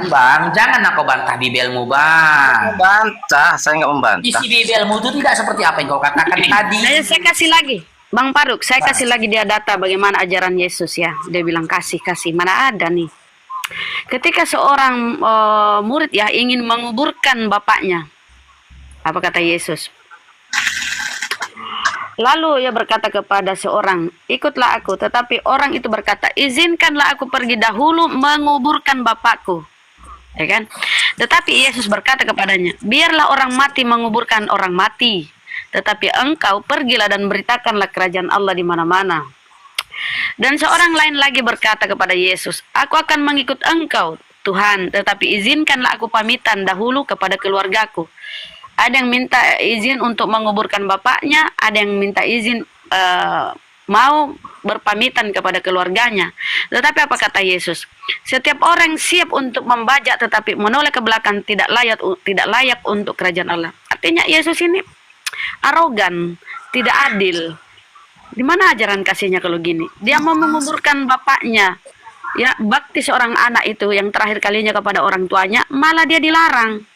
Bang, jangan kau bantah bibelmu, Bang. Membantah, saya nggak membantah. Isi bibelmu itu tidak seperti apa yang kau katakan tadi. Saya kasih lagi, Bang Faruk, saya kasih lagi dia data bagaimana ajaran Yesus ya. Dia bilang kasih, mana ada nih. Ketika seorang murid ya ingin menguburkan bapaknya, apa kata Yesus? Lalu ia berkata kepada seorang, ikutlah aku. Tetapi orang itu berkata, izinkanlah aku pergi dahulu menguburkan bapakku. Ya kan? Tetapi Yesus berkata kepadanya, biarlah orang mati menguburkan orang mati. Tetapi engkau pergilah dan beritakanlah kerajaan Allah di mana-mana. Dan seorang lain lagi berkata kepada Yesus, aku akan mengikut engkau, Tuhan. Tetapi izinkanlah aku pamitan dahulu kepada keluargaku. Ada yang minta izin untuk menguburkan bapaknya, ada yang minta izin mau berpamitan kepada keluarganya. Tetapi apa kata Yesus? Setiap orang siap untuk membajak tetapi menoleh ke belakang tidak layak untuk kerajaan Allah. Artinya Yesus ini arogan, tidak adil. Di mana ajaran kasihnya kalau gini? Dia mau menguburkan bapaknya. Ya, bakti seorang anak itu yang terakhir kalinya kepada orang tuanya, malah dia dilarang.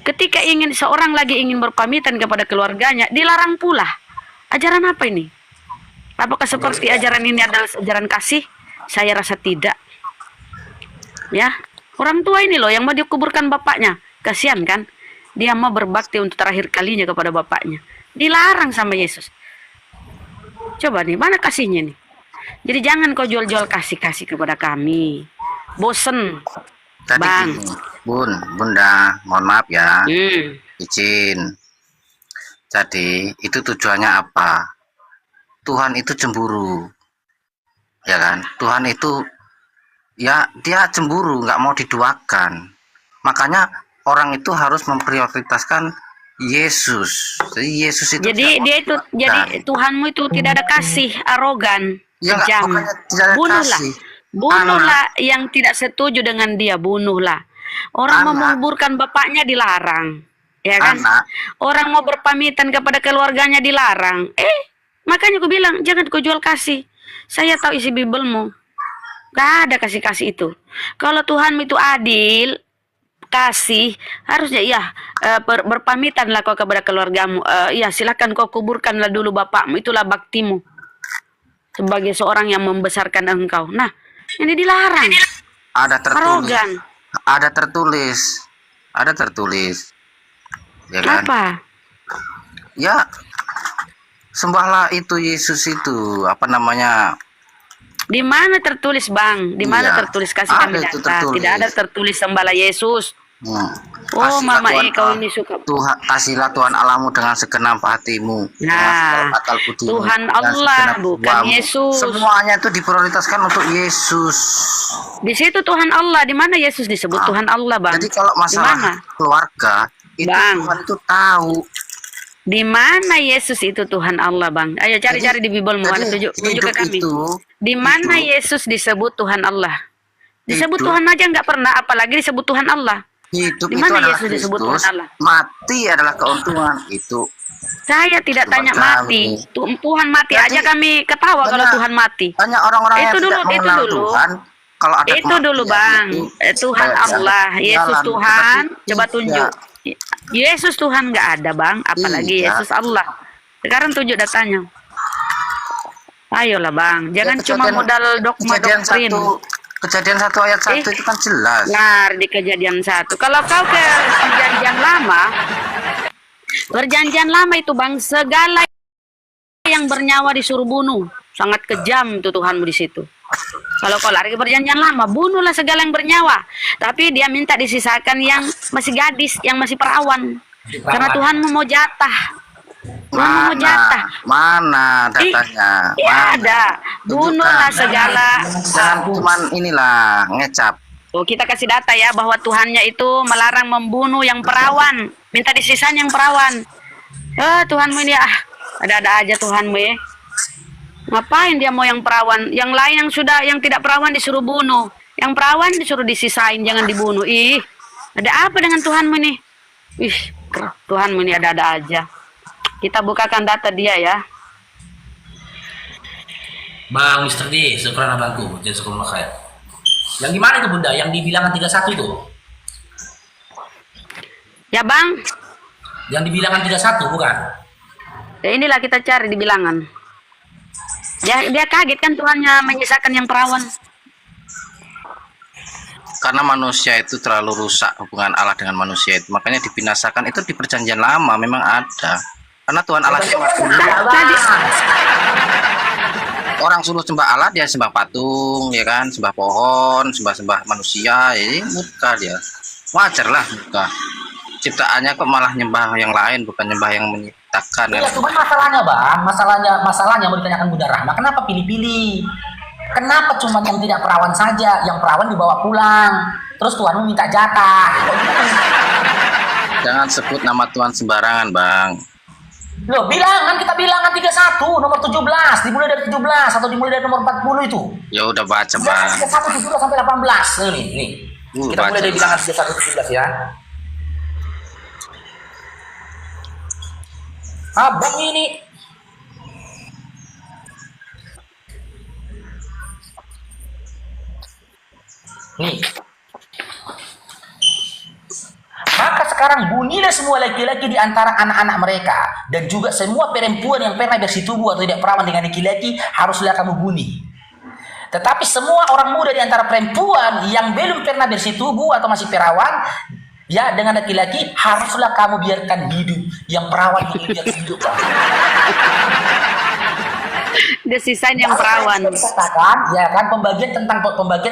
Ketika seorang lagi ingin berpamitan kepada keluarganya, dilarang pula. Ajaran apa ini? Apakah seperti ajaran ini adalah ajaran kasih? Saya rasa tidak. Ya, orang tua ini loh yang mau dikuburkan bapaknya. Kasihan kan? Dia mau berbakti untuk terakhir kalinya kepada bapaknya. Dilarang sama Yesus. Coba nih, mana kasihnya nih? Jadi jangan kau jual-jual kasih-kasih kepada kami. Bosen. Tadi Bang. gini, Bunda, mohon maaf ya, izin. Jadi itu tujuannya apa? Tuhan itu cemburu, ya kan? Tuhan itu ya dia cemburu, nggak mau diduakan. Makanya orang itu harus memprioritaskan Yesus. Jadi Yesus itu. Jadi Tuhanmu itu tidak ada kasih, arogan, ya, kejam. Tidak ada Bunuhlah. kasih. Bunuhlah yang tidak setuju dengan dia, bunuhlah. Orang mau menguburkan bapaknya dilarang, ya kan? Orang mau berpamitan kepada keluarganya dilarang. Makanya aku bilang jangan kau jual kasih. Saya tahu isi Bibelmu, gak ada kasih-kasih itu. Kalau Tuhanmu itu adil, kasih, harusnya ya berpamitanlah kau kepada keluargamu. Ya silakan kau kuburkanlah dulu bapakmu, itulah baktimu sebagai seorang yang membesarkan engkau. Nah, ini dilarang. Ada tertulis. Arogan. Ada tertulis. Ya kan? Apa? Ya, sembahlah itu Yesus itu, apa namanya? Di mana tertulis, Bang? Di mana tertulis kasih kami data? Tidak ada tertulis sembahlah Yesus. Oh, Mama kau ini suka. Tuhan, kasihlah Tuhan Allahmu dengan segenap hatimu. Nah, Tuhan Allah bukan Yesus. Semuanya itu diprioritaskan untuk Yesus. Di situ Tuhan Allah. Di mana Yesus disebut Tuhan Allah, Bang? Jadi kalau masalah keluarga, itu Bang, Tuhan itu tahu. Di mana Yesus itu Tuhan Allah, Bang? Ayo cari-cari di Bibelmu, ada tunjuk ke kami. Di mana Yesus disebut Tuhan Allah? Disebut Tuhan aja nggak pernah, apalagi disebut Tuhan Allah. Hidup di mana itu Yesus disebut Tuhan Allah? Mati adalah keuntungan itu. Saya tidak tanya mati. Tuhan mati aja kami ketawa kalau Tuhan mati. Banyak orang-orang yang tidak mengenal Tuhan. Kalau ada itu dulu, Bang. Tuhan Allah, Yesus Tuhan. Coba tunjuk. Yesus Tuhan nggak ada, Bang. Apalagi Yesus Allah. Sekarang tunjuk datanya. Ayolah, Bang. Jangan cuma modal dogma doktrin. Kejadian 1 ayat 1 itu kan jelas. Nah, di kejadian 1. Kalau kau ke perjanjian lama itu, Bang, segala yang bernyawa disuruh bunuh. Sangat kejam tuh Tuhanmu di situ. Kalau kau lari ke perjanjian lama, bunuhlah segala yang bernyawa. Tapi dia minta disisakan yang masih gadis, yang masih perawan. Karena Tuhanmu mau jatah. Mana datanya? Iya ada. Bunuhlah segala. Jangan cuman inilah ngecap. Oh, kita kasih data ya bahwa Tuhannya itu melarang membunuh yang perawan, minta disisain yang perawan. Tuhanmu ini ada-ada aja Tuhanmu ya. Ngapain dia mau yang perawan? Yang lain yang tidak perawan disuruh bunuh. Yang perawan disuruh disisain, jangan dibunuh. Ada apa dengan Tuhanmu ini? Tuhanmu ini ada-ada aja. Kita bukakan data dia ya. Bang Mr. D, syukran abangku. Jazakumullah khair. Yang di mana itu Bunda? Yang di bilangan 31 itu? Ya Bang, Yang di bilangan 31 bukan? ya inilah kita cari di bilangan. Dia kaget kan Tuhannya menyisakan yang perawan. Karena manusia itu terlalu rusak hubungan Allah dengan manusia itu, makanya dibinasakan itu di perjanjian lama memang ada. Karena Tuhan Allah Tadi orang suruh sembah Allah, dia sembah patung, ya kan, sembah pohon, sembah manusia, ini murka dia. Wajar lah murka. Ciptaannya kok malah nyembah yang lain, bukan nyembah yang menciptakan. Iya, cuman masalahnya Bang, masalahnya mau ditanyakan Bunda Rahma, kenapa pilih-pilih? Kenapa cuma yang tidak perawan saja, yang perawan dibawa pulang, terus Tuhanmu minta jatah? Jangan sebut nama Tuhan sembarangan, Bang. Loh, bilangan, kita bilangan 31, nomor 17, dimulai dari 17 atau dimulai dari nomor 40 itu. Ya udah baca, Bang. 31, 17 sampai 18. Nih. Kita mulai dari bilangan 31, 17 ya. Abang ini nih. Maka sekarang bunyilah semua laki-laki di antara anak-anak mereka dan juga semua perempuan yang pernah bersetubuh atau tidak perawan dengan laki-laki haruslah kamu bunyi. Tetapi semua orang muda di antara perempuan yang belum pernah bersetubuh atau masih perawan ya dengan laki-laki haruslah kamu biarkan hidup. Yang perawan ini biarkan hidup. desisain yang perawan. Katakan, ya kan pembagian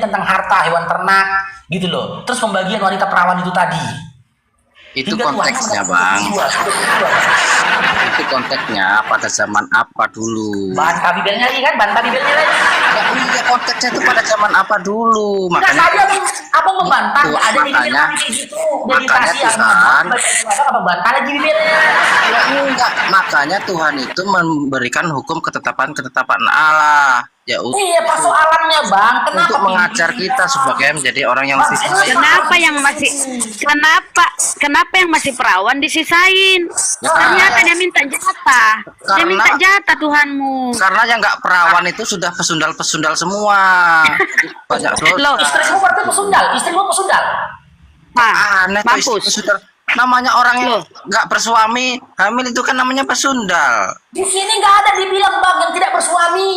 tentang harta hewan ternak gitu loh. Terus pembagian wanita perawan itu tadi. Itu konteksnya, Bang. Itu konteksnya pada zaman apa dulu? Bantah bibelnya lagi kan, bantah bibelnya lagi. Ya, iya, konteksnya itu pada zaman apa dulu? Nah, Makanya saja apa membantah? itu, Ada di makanya gitu. Tuhan, Apa bantah lagi bibelnya? ya enggak, makanya Tuhan itu memberikan hukum ketetapan Allah. Ya Iya, persoalannya Bang, kenapa untuk mengajar kita sebagai menjadi orang yang lebih baik. Kenapa yang masih perawan disisain? Ya, Ternyata dia minta jatah. Dia minta jatah Tuhanmu. Karena yang nggak perawan itu sudah pesundal semua. Banyak Loh, dosa. Istrimu berarti pesundal, istrimu pesundal. Aneh tuh Mampus. pesundal. Namanya orang yang nggak bersuami hamil itu kan namanya pesundal. Di sini nggak ada dibilang Bang yang tidak bersuami.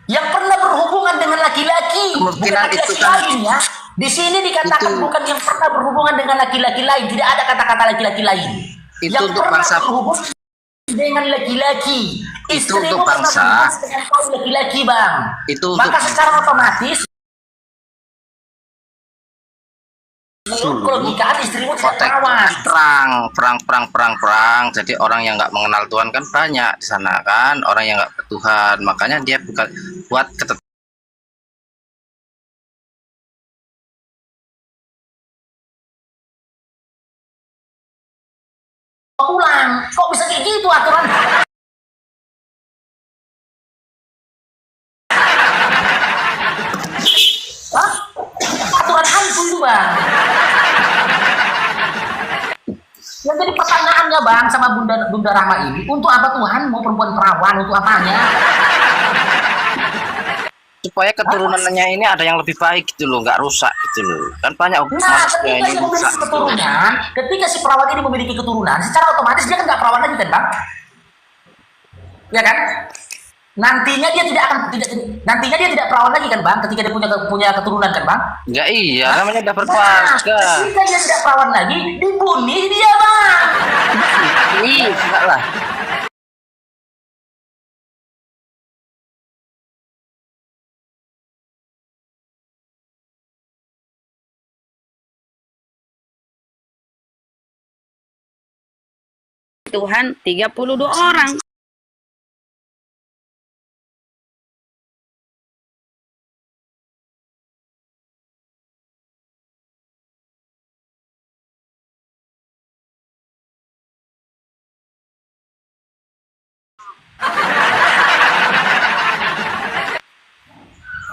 Yang pernah berhubungan dengan laki-laki, bukan Kemungkinan itu laki-laki kan- lain ya. Di sini dikatakan Itu- bukan yang pernah berhubungan dengan laki-laki lain, tidak ada kata-kata laki-laki lain. Itu yang untuk pernah bangsa- berhubungan dengan laki-laki. Itu Istrimu untuk pernah bangsa. berhubungan dengan kaum laki-laki, Bang. Itu untuk Maka secara otomatis logika istrimu tidak perawan. perang. Jadi orang yang nggak mengenal Tuhan kan banyak di sana kan, orang yang nggak bertuhan. Makanya dia bukan buat Pulang, kok bisa kayak gitu aturan? Hah? Aturan hantu itu Bang. Yang jadi pertanyaannya Bang sama Bunda Rahma ini, untuk apa Tuhan mau perempuan perawan, untuk apanya? supaya keturunannya ini ada yang lebih baik gitu loh, nggak rusak gitu loh. Kan banyak Nah, manusia ketika ini si rusak memiliki gitu. keturunan, ketika si perawan ini memiliki keturunan, secara otomatis dia kan nggak perawan lagi kan Bang? Ya kan? Nantinya dia tidak perawan lagi kan Bang? Ketika dia punya keturunan kan Bang? Nggak, iya, namanya udah Nah, berkeluarga. ketika dia tidak perawan lagi, dibunuh dia Bang. Iya, enggak lah. Tuhan 32 orang.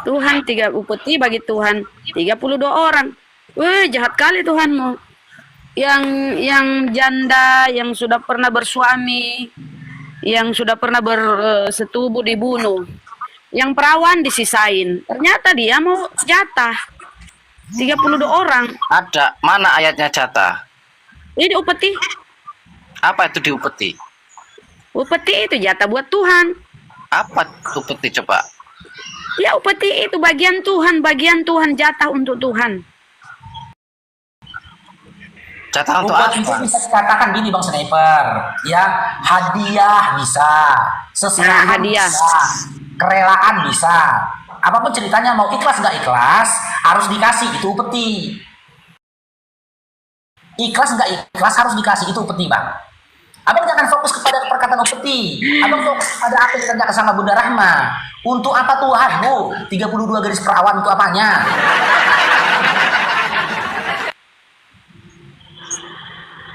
Tuhan 3 upeti bagi Tuhan 32 orang. Wih, jahat kali Tuhanmu. Yang janda, yang sudah pernah bersuami, yang sudah pernah bersetubuh dibunuh. Yang perawan disisain. Ternyata dia mau jatah. 32 orang. Ada. Mana ayatnya jatah? Ini upeti. Apa itu diupeti? Upeti itu jatah buat Tuhan. Apa upeti coba? Ya upeti itu bagian Tuhan jatah untuk Tuhan. Jatah untuk Upeti itu apa? bisa dikatakan gini Bang Sniper, ya hadiah bisa, seserahan hadiah. bisa, kerelaan bisa, apapun ceritanya mau ikhlas nggak ikhlas harus dikasih, itu upeti. Ikhlas nggak ikhlas harus dikasih, itu upeti Bang. Abang jangan fokus kepada perkataan upeti, abang fokus pada apa yang ditanyakan sama Bunda Rahma. Untuk apa Tuhan, Bu? 32 garis perawan untuk apanya?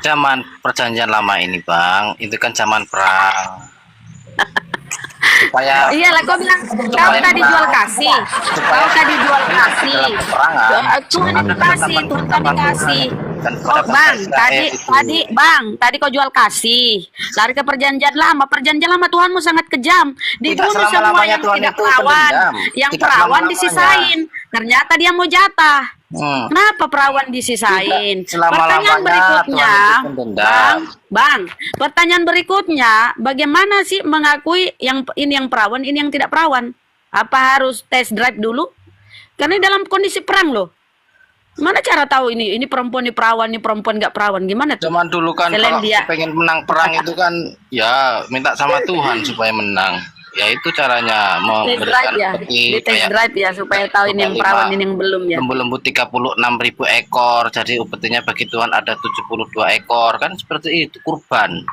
Zaman perjanjian lama ini Bang, itu kan zaman perang. Supaya Iyalah kau bilang kau tadi jual kasih. Kau tadi jual kasih. dalam peperangan Tuhan itu kasih, Tuhan tadi kasih. dan Oh bang, Israel itu tadi kau jual kasih. Lari ke perjanjian lama Tuhanmu sangat kejam. Dibunuh semua selama-lamanya yang Tuhan tidak itu perawan. pendendam. Yang Tidak perawan selama-lamanya. disisain. Ternyata dia mau jatah. Hmm. Kenapa perawan disisain? Tidak selama-lamanya Pertanyaan berikutnya, Tuhan itu pendendam. Bang, pertanyaan berikutnya, bagaimana sih mengakui yang ini yang perawan, ini yang tidak perawan? Apa harus test drive dulu? Karena ini dalam kondisi perang loh. Mana cara tahu ini perempuan, ini perawan, ini perempuan nggak perawan? Gimana tuh? Zaman dulu kan Selain kalau dia. pengen menang perang itu kan ya minta sama Tuhan supaya menang. Ya itu caranya Test drive ya, di test drive ya supaya tahu ini yang perawan, ini yang belum ya. Lembu-lembu 36.000 ekor, jadi upetinya bagi Tuhan ada 72 ekor, kan seperti itu, kurban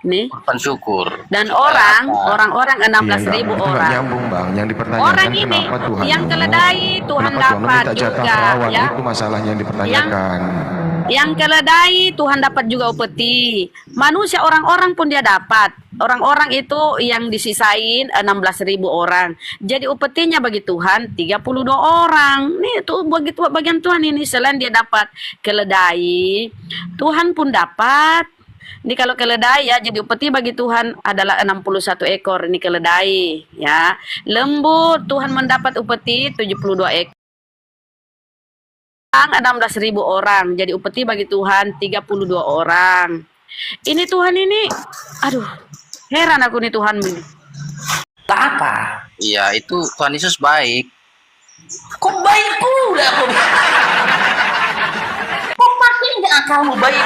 Nih. syukur. Dan Supaya orang-orang 16.000 Itu nggak orang. nyambung bang. Yang dipertanyakan Orang ini kenapa Tuhan yang mau- keledai Tuhan kenapa Tuhan dapat minta jatah juga, perawan, ya. itu masalahnya yang dipertanyakan. Yang keledai Tuhan dapat juga upeti. Manusia orang-orang pun dia dapat. Orang-orang itu yang disisain 16.000 orang. Jadi upetinya bagi Tuhan 32 orang. Nih itu begitu bagian Tuhan ini, selain dia dapat keledai, Tuhan pun dapat. Ini kalau keledai ya, jadi upeti bagi Tuhan adalah 61 ekor ini keledai ya. Lembu Tuhan mendapat upeti 72 ekor. 16.000 orang, jadi upeti bagi Tuhan 32 orang. Ini Tuhan ini, aduh, heran aku nih Tuhan ini. Tak apa? iya itu Tuhan Yesus baik. Kok baik pula aku? Kok makin nggak akalmu baik?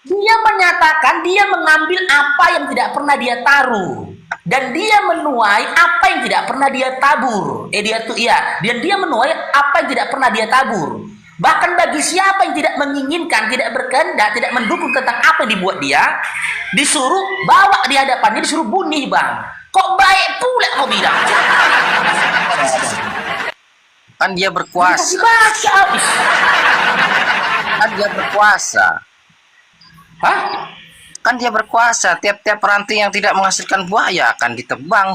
Dia menyatakan dia mengambil apa yang tidak pernah dia taruh dan dia menuai apa yang tidak pernah dia tabur. Dan dia menuai apa yang tidak pernah dia tabur. Bahkan bagi siapa yang tidak menginginkan, tidak berkehendak, tidak mendukung tentang apa yang dibuat dia, disuruh bawa di hadapannya, disuruh bunuh bang. Kok baik pula kau bilang? Kan dia berkuasa. Baca habis. Kan dia berkuasa. Hah? Kan dia berkuasa. Tiap-tiap ranting yang tidak menghasilkan buah ya akan ditebang,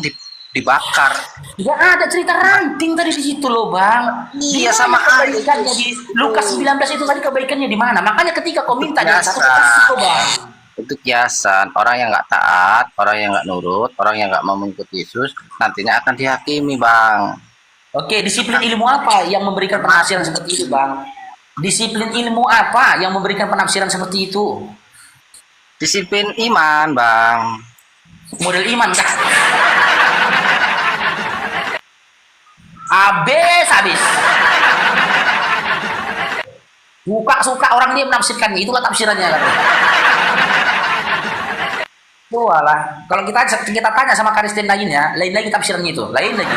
dibakar. Tidak ada cerita ranting tadi di situ loh bang. Iya, Di mana sama kebaikannya aja. di Lukas 19 itu tadi kebaikannya di mana? Makanya ketika kau minta jangan satu Biasa. kasih kau bang. Itu kiasan. Orang yang nggak taat, orang yang nggak nurut, orang yang nggak mau mengikuti Yesus nantinya akan dihakimi bang. Oke, disiplin ilmu apa yang memberikan penafsiran seperti itu bang? Disiplin ilmu apa yang memberikan penafsiran seperti itu? Disiplin iman bang. Model iman kah? Habis. Suka orang dia menafsirkannya, itulah tafsirannya. Walah, kalau kita tanya sama Kristen lainnya, lain lagi tafsirannya itu, lain lagi.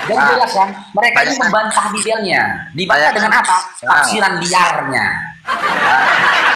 Dan jelas kan, mereka ini membantah Bibelnya. Dibantah dengan apa? Tafsiran liarnya.